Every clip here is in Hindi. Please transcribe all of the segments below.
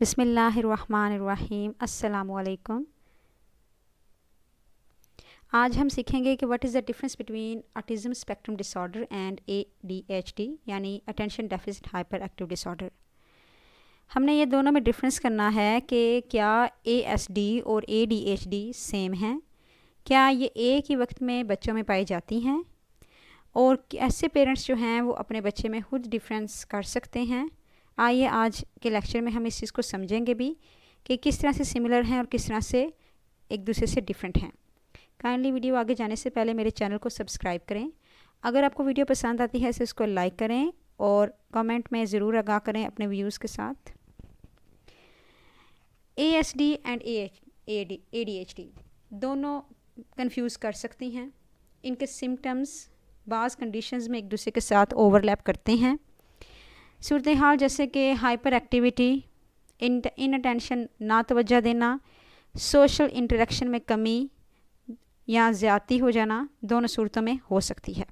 बिस्मिल्लाहिर्रहमानिर्रहीम। अस्सलामुअलैकुम। आज हम सीखेंगे कि what is the difference between autism spectrum disorder and ADHD यानी attention deficit hyper active disorder. हमने ये दोनों में डिफरेंस करना है कि क्या ASD और ADHD सेम हैं, क्या ये एक ही वक्त में बच्चों में पाई जाती हैं और ऐसे पेरेंट्स जो हैं वो अपने बच्चे में खुद डिफरेंस कर सकते हैं। आइए आज के लेक्चर में हम इस चीज़ को समझेंगे भी कि किस तरह से सिमिलर हैं और किस तरह से एक दूसरे से डिफरेंट हैं। काइंडली वीडियो आगे जाने से पहले मेरे चैनल को सब्सक्राइब करें। अगर आपको वीडियो पसंद आती है तो इसको लाइक करें और कमेंट में ज़रूर आगाह करें अपने व्यूज़ के साथ। ASD एंड ADHD दोनों कंफ्यूज कर सकती हैं। इनके सिम्टम्स बाज़ कंडीशंस में एक दूसरे के साथ ओवरलैप करते हैं। सूरत हाल जैसे कि हाइपर एक्टिविटी, इन अटेंशन ना तवज्जो देना, सोशल इंटरेक्शन में कमी या ज़्यादती हो जाना, दोनों सूरतों में हो सकती है।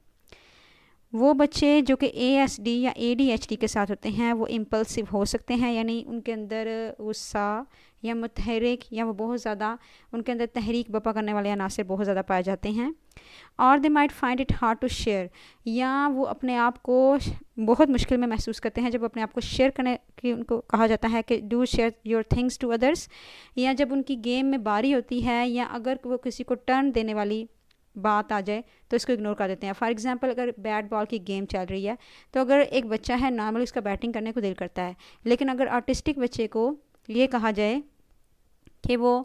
वो बच्चे जो कि ASD या ADHD के साथ होते हैं वो इम्पल्सिव हो सकते हैं, यानी उनके अंदर गुस्सा या मुतहरिक या वो बहुत ज़्यादा उनके अंदर तहरीक बपा करने वाले अनासर बहुत ज़्यादा पाए जाते हैं। और they might find it hard to share, या वो अपने आप को बहुत मुश्किल में महसूस करते हैं जब अपने आप को शेयर करने की उनको कहा जाता है कि do share your things to others, या जब उनकी गेम में बारी होती है या अगर वो किसी को टर्न देने वाली बात आ जाए तो इसको इग्नोर कर देते हैं। फॉर एग्जांपल अगर बैट बॉल की गेम चल रही है तो अगर एक बच्चा है नॉर्मली उसका बैटिंग करने को दिल करता है, लेकिन अगर आर्टिस्टिक बच्चे को ये कहा जाए कि वो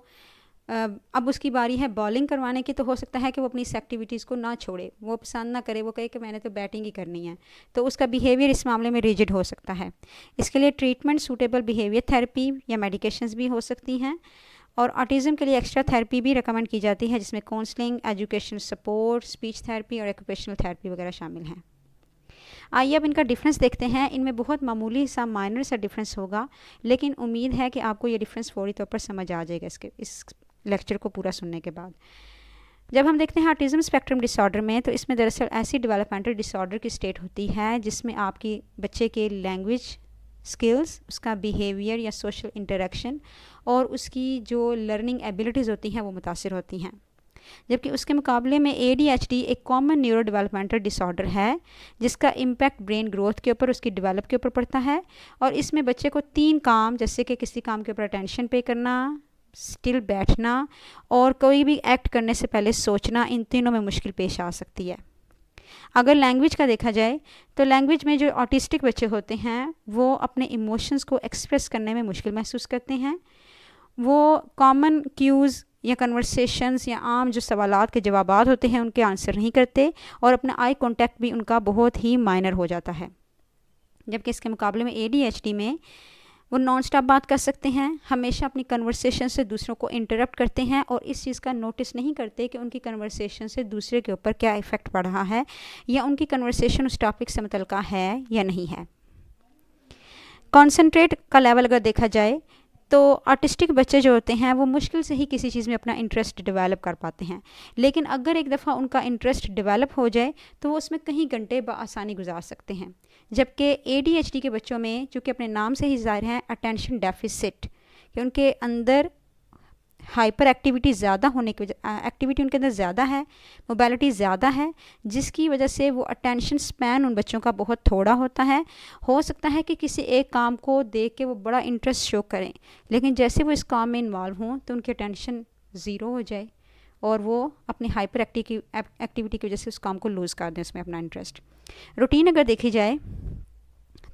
अब उसकी बारी है बॉलिंग करवाने की, तो हो सकता है कि वो अपनी इस एक्टिविटीज़ को ना छोड़े, वो पसंद ना करे, वो कहे कि मैंने तो बैटिंग ही करनी है, तो उसका बिहेवियर इस मामले में रिजिड हो सकता है। इसके लिए ट्रीटमेंट सूटेबल बिहेवियर थेरेपी या मेडिकेशंस भी हो सकती हैं। और ऑटिज़म के लिए एक्स्ट्रा थेरेपी भी रिकमेंड की जाती है जिसमें counselling, educational support, speech therapy और ऑक्यूपेशनल थेरेपी वगैरह शामिल हैं। आइए अब इनका डिफरेंस देखते हैं। इनमें बहुत मामूली सा माइनर सा डिफरेंस होगा, लेकिन उम्मीद है कि आपको ये डिफरेंस फौरी तौर पर समझ आ जाएगा इस लेक्चर को पूरा सुनने के बाद। जब हम देखते हैं ऑटिज़म स्पेक्ट्रम डिसऑर्डर में, तो इसमें दरअसल ऐसी डेवलपमेंटल डिसऑर्डर की स्टेट होती है जिसमें आपकी बच्चे के लैंग्वेज स्किल्स, उसका बिहेवियर या सोशल इंटरेक्शन और उसकी जो लर्निंग एबिलिटीज़ होती हैं वो मुतासिर होती हैं। जबकि उसके मुकाबले में ADHD एक कॉमन न्यूरो डेवलपमेंटल डिसऑर्डर है जिसका इम्पैक्ट ब्रेन ग्रोथ के ऊपर, उसकी डेवलप के ऊपर पड़ता है। और इसमें बच्चे को 3 काम, जैसे कि किसी काम के ऊपर अटेंशन पे करना, स्टिल बैठना और कोई भी एक्ट करने से पहले सोचना, इन तीनों में मुश्किल पेश आ सकती है। अगर लैंग्वेज का देखा जाए तो लैंग्वेज में जो ऑटिस्टिक बच्चे होते हैं वो अपने इमोशंस को एक्सप्रेस करने में मुश्किल महसूस करते हैं। वो कॉमन क्यूज़ या कन्वर्सेशंस या आम जो सवालात के जवाबात होते हैं उनके आंसर नहीं करते और अपना आई कांटेक्ट भी उनका बहुत ही माइनर हो जाता है। जबकि इसके मुकाबले में ADHD में वो नॉन स्टॉप बात कर सकते हैं, हमेशा अपनी कन्वर्सेशन से दूसरों को इंटरप्ट करते हैं और इस चीज़ का नोटिस नहीं करते कि उनकी कन्वर्सेशन से दूसरे के ऊपर क्या इफ़ेक्ट पड़ रहा है या उनकी कन्वर्सेशन उस टॉपिक से मुतल्लिका है या नहीं है। कॉन्सेंट्रेट का लेवल अगर देखा जाए तो आर्टिस्टिक बच्चे जो होते हैं वो मुश्किल से ही किसी चीज़ में अपना इंटरेस्ट डेवलप कर पाते हैं, लेकिन अगर एक दफ़ा उनका इंटरेस्ट डेवलप हो जाए तो वो उसमें कहीं घंटे बआसानी गुजार सकते हैं। जबकि ADHD के बच्चों में, जो कि अपने नाम से ही ज़ाहिर है अटेंशन डेफिसिट, कि उनके अंदर हाइपर एक्टिविटी ज़्यादा होने की वजह, एक्टिविटी उनके अंदर ज़्यादा है, मोबालिटी ज़्यादा है, जिसकी वजह से वो अटेंशन स्पैन उन बच्चों का बहुत थोड़ा होता है। हो सकता है कि किसी एक काम को देख के वो बड़ा इंटरेस्ट शो करें, लेकिन जैसे वो इस काम में इन्वॉल्व हों तो उनकी अटेंशन ज़ीरो हो जाए और वो अपनी हाइपर एक्टिविटी की वजह से उस काम को लूज़ कर दें, उसमें अपना इंटरेस्ट। रूटीन अगर देखी जाए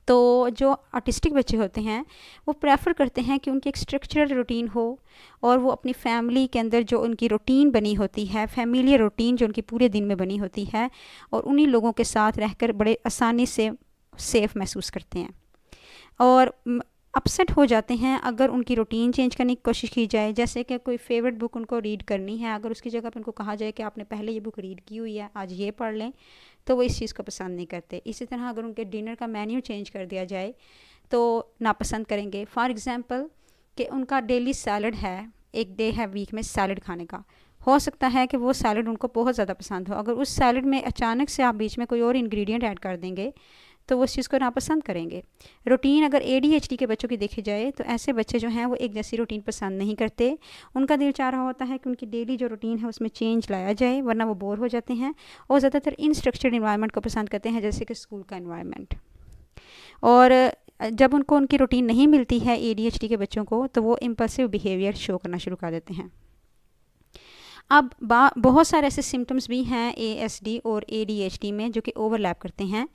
तो जो आर्टिस्टिक बच्चे होते हैं वो प्रेफर करते हैं कि उनकी एक स्ट्रक्चरल रूटीन हो और वो अपनी फैमिली के अंदर जो उनकी रूटीन बनी होती है, फैमिलियर रूटीन जो उनकी पूरे दिन में बनी होती है, और उन्हीं लोगों के साथ रहकर बड़े आसानी से सेफ़ महसूस करते हैं और अपसेट हो जाते हैं अगर उनकी रूटीन चेंज करने की कोशिश की जाए। जैसे कि कोई फेवरेट बुक उनको रीड करनी है, अगर उसकी जगह पर उनको कहा जाए कि आपने पहले ये बुक रीड की हुई है, आज ये पढ़ लें, तो वो इस चीज़ को पसंद नहीं करते। इसी तरह अगर उनके डिनर का मेन्यू चेंज कर दिया जाए तो नापसंद करेंगे। फॉर एग्ज़ाम्पल कि उनका डेली सैलड है, एक डे है वीक में सैलड खाने का, हो सकता है कि वो सैलड उनको बहुत ज़्यादा पसंद हो। अगर उस सैलड में अचानक से आप बीच में कोई और इंग्रेडिएंट ऐड कर देंगे तो वो उस चीज़ को नापसंद करेंगे। रूटीन अगर ADHD के बच्चों की देखी जाए तो ऐसे बच्चे जो हैं वो एक जैसी रूटीन पसंद नहीं करते। उनका दिल चाह रहा होता है कि उनकी डेली जो रूटीन है उसमें चेंज लाया जाए, वरना वो बोर हो जाते हैं और ज़्यादातर अनस्ट्रक्चर्ड इन्वायरमेंट को पसंद करते हैं, जैसे कि स्कूल का इन्वायरमेंट। और जब उनको उनकी रूटीन नहीं मिलती है ADHD के बच्चों को, तो वो इम्पल्सिव बिहेवियर शो करना शुरू कर देते हैं। अब बहुत सारे ऐसे सिम्टम्स भी हैं ASD और ADHD में जो कि ओवरलैप करते हैं,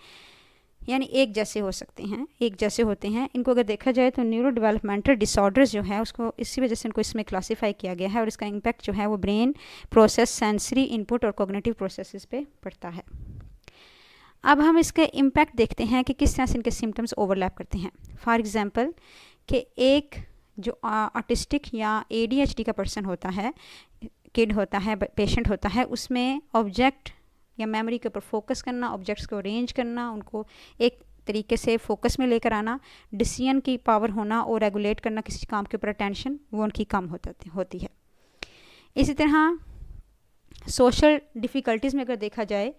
यानी एक जैसे हो सकते हैं, एक जैसे होते हैं। इनको अगर देखा जाए तो न्यूरो डेवलपमेंटल डिसऑर्डर्स जो है उसको इसी वजह से इनको इसमें क्लासीफाई किया गया है, और इसका इम्पैक्ट जो है वो ब्रेन प्रोसेस, सेंसरी इनपुट और कॉग्निटिव प्रोसेसेस पे पड़ता है। अब हम इसके इम्पैक्ट देखते हैं कि किस तरह से इनके सिम्टम्स ओवरलैप करते हैं। फॉर एग्जांपल कि एक जो ऑटिस्टिक या ADHD का पर्सन होता है, किड होता है, पेशेंट होता है, उसमें ऑब्जेक्ट या मेमोरी के ऊपर फोकस करना, ऑब्जेक्ट्स को अरेंज करना, उनको एक तरीके से फोकस में लेकर आना, डिसीजन की पावर होना और रेगुलेट करना किसी काम के ऊपर अटेंशन, वो उनकी कम होती है। इसी तरह सोशल डिफ़िकल्टीज़ में अगर देखा जाए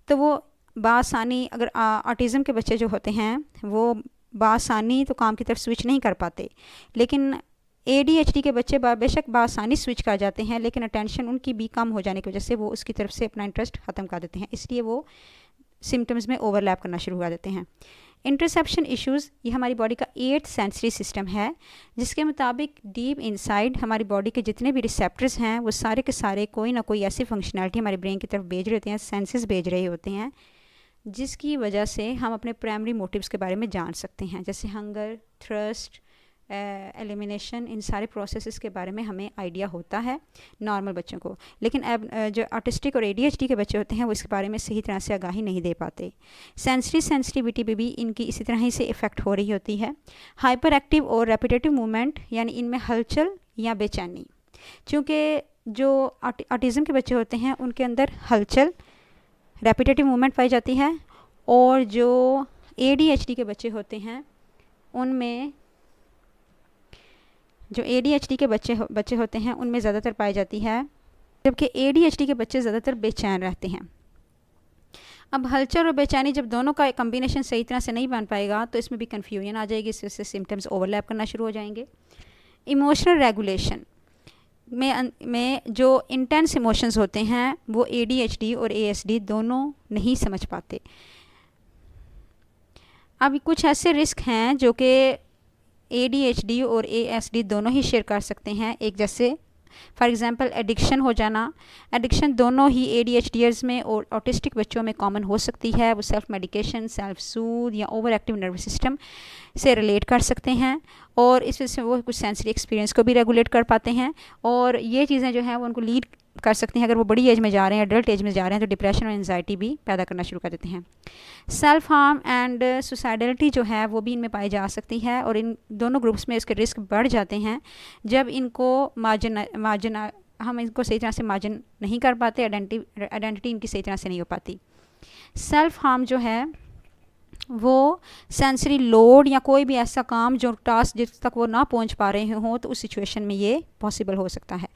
तो वो बासानी, अगर ऑटिज़म के बच्चे जो होते हैं वो बासानी तो काम की तरफ स्विच नहीं कर पाते, लेकिन ADHD के बच्चे बेशक बासानी स्विच कर जाते हैं, लेकिन अटेंशन उनकी भी कम हो जाने की वजह से वो उसकी तरफ से अपना इंटरेस्ट ख़त्म कर देते हैं, इसलिए वो सिम्टम्स में ओवरलैप करना शुरू कर देते हैं। इंटरसेप्शन इश्यूज़, ये हमारी बॉडी का 8th सेंसरी सिस्टम है, जिसके मुताबिक डीप इनसाइड हमारी बॉडी के जितने भी रिसेप्टर्स हैं वो सारे के सारे कोई ना कोई ऐसी फंक्शनैलिटी हमारे ब्रेन की तरफ भेज रहे होते हैं, सेंसेस भेज रहे होते हैं, जिसकी वजह से हम अपने प्राइमरी मोटिव्स के बारे में जान सकते हैं, जैसे हंगर, थ्रस्ट, एलिमिनेशन, इन सारे प्रोसेसेस के बारे में हमें आइडिया होता है नॉर्मल बच्चों को। लेकिन अब जो ऑटिस्टिक और ADHD के बच्चे होते हैं वो इसके बारे में सही तरह से आगाही नहीं दे पाते। सेंसरी सेंसिटिविटी भी इनकी इसी तरह ही से इफ़ेक्ट हो रही होती है। हाइपर एक्टिव और रेपिटेटिव मूवमेंट, यानी इनमें हलचल या बेचैनी, चूँकि जो ऑटिज़म के बच्चे होते हैं उनके अंदर हलचल, रेपिटेटिव मूवमेंट पाई जाती है, और जो ADHD के बच्चे होते हैं उनमें, जो ADHD के बच्चे होते हैं उनमें ज़्यादातर पाई जाती है, जबकि ADHD के बच्चे ज़्यादातर बेचैन रहते हैं। अब हलचल और बेचैनी जब दोनों का कम्बिनेशन सही तरह से नहीं बन पाएगा तो इसमें भी कन्फ्यूजन आ जाएगी, इससे सिम्टम्स ओवरलैप करना शुरू हो जाएंगे। इमोशनल रेगुलेशन में जो इंटेंस इमोशंस होते हैं वो ADHD और ASD दोनों नहीं समझ पाते। अब कुछ ऐसे रिस्क हैं जो कि ADHD और ASD दोनों ही शेयर कर सकते हैं एक जैसे। फॉर एग्ज़ाम्पल एडिक्शन हो जाना, एडिक्शन दोनों ही ADHDers में और ऑटिस्टिक बच्चों में कॉमन हो सकती है। वो सेल्फ मेडिकेशन, सेल्फ सूद या ओवर एक्टिव नर्वस सिस्टम से रिलेट कर सकते हैं, और इस वजह से वो कुछ सेंसरी एक्सपीरियंस को भी रेगुलेट कर पाते हैं, और ये चीज़ें जो हैं वो उनको लीड कर सकती हैं, अगर वो बड़ी एज में जा रहे हैं, एडल्ट एज में जा रहे हैं, तो डिप्रेशन और एंजाइटी भी पैदा करना शुरू कर देते हैं। सेल्फ हार्म एंड सुसाइडलिटी जो है वो भी इनमें पाई जा सकती है, और इन दोनों ग्रुप्स में इसके रिस्क बढ़ जाते हैं जब इनको हम इनको सही तरह से मार्जिन नहीं कर पाते, आइडेंटिटी इनकी सही तरह से नहीं हो पाती। सेल्फ हार्म जो है वो सेंसरी लोड या कोई भी ऐसा काम जो टास्क जिस तक वो ना पहुंच पा रहे हों, तो उस सिचुएशन में ये पॉसिबल हो सकता है।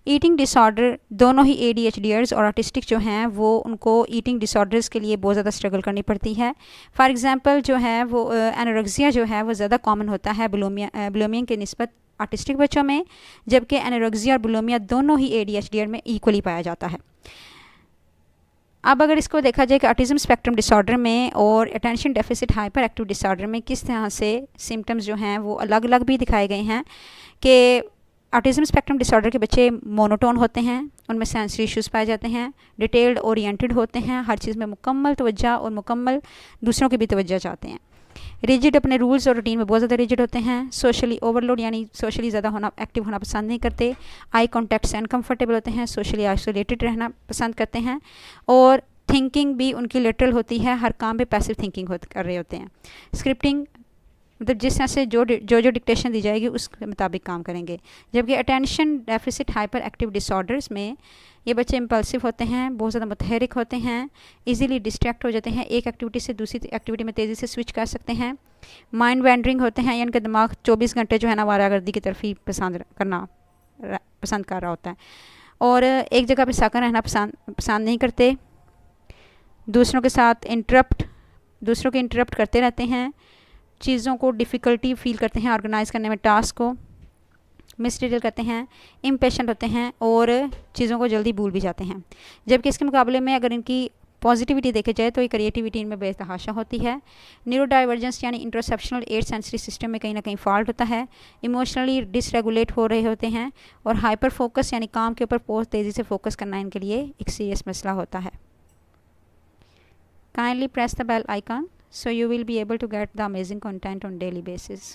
ईटिंग डिसऑर्डर, दोनों ही ADHDers और ऑटिस्टिक जो हैं वो उनको ईटिंग डिसऑर्डर्स के लिए बहुत ज़्यादा स्ट्रगल करनी पड़ती है। फॉर एग्जांपल जो है वो एनोरेक्सिया जो है वो ज़्यादा कॉमन होता है बुलिमिया के निस्बत ऑटिस्टिक बच्चों में, जबकि एनोरेक्सिया और बुलिमिया दोनों ही ADHDer में इक्वली पाया जाता है। अब अगर इसको देखा जाए कि ऑटिज़म स्पेक्ट्रम डिसऑर्डर में और attention deficit hyper active disorder में किस तरह से सिम्टम्स जो हैं वो अलग अलग भी दिखाए गए हैं, कि ऑटिज़म स्पेक्ट्रम डिसऑर्डर के बच्चे मोनोटोन होते हैं, उनमें सेंसरी इश्यूज़ पाए जाते हैं, डिटेल्ड ओरिएंटेड होते हैं, हर चीज़ में मुकम्मल तवज्जो और मुकम्मल दूसरों की भी तवज्जो चाहते हैं। रिजिड, अपने रूल्स और रूटीन में बहुत ज़्यादा रिजिड होते हैं। सोशली ओवरलोड, यानी सोशली ज़्यादा होना, एक्टिव होना पसंद नहीं करते। आई कॉन्टैक्ट से अनकम्फर्टेबल होते हैं, सोशली आइसोलेटेड रहना पसंद करते हैं, और थिंकिंग भी उनकी लिटरल होती है, हर काम पे पैसिव थिंकिंग कर रहे होते हैं। स्क्रिप्टिंग, मतलब जिस तरह से जो डिक्टेशन दी जाएगी उसके मुताबिक काम करेंगे। जबकि attention deficit hyper active disorders में ये बच्चे इम्पल्सिव होते हैं, बहुत ज़्यादा मुतहरिक होते हैं, इजीली डिस्ट्रैक्ट हो जाते हैं, एक एक्टिविटी से दूसरी एक्टिविटी में तेज़ी से स्विच कर सकते हैं। माइंड वैंडरिंग होते हैं, यानी उनका दिमाग 24 घंटे जो है ना वारागर्दी की तरफ ही पसंद कर रहा होता है, और एक जगह पर साकर रहना पसंद नहीं करते। दूसरों के साथ इंटरप्ट दूसरों को इंटरप्ट करते रहते हैं, चीज़ों को डिफ़िकल्टी फील करते हैं ऑर्गेनाइज़ करने में, टास्क को मिसरीड करते हैं, इम्पेशेंट होते हैं और चीज़ों को जल्दी भूल भी जाते हैं। जबकि इसके मुकाबले में अगर इनकी पॉजिटिविटी देखी जाए तो ये क्रिएटिविटी इनमें बेतहाशा होती है। न्यूरो डाइवर्जेंस यानी इंट्रोसेप्शनल एट सेंसरी सिस्टम में कहीं ना कहीं फॉल्ट होता है, इमोशनली डिसरेगुलेट हो रहे होते हैं और हाइपर फोकस यानी काम के ऊपर बहुत तेज़ी से फोकस करना इनके लिए एक सीरियस मसला होता है। Kindly press the bell icon so you will be able to get the amazing content on daily basis.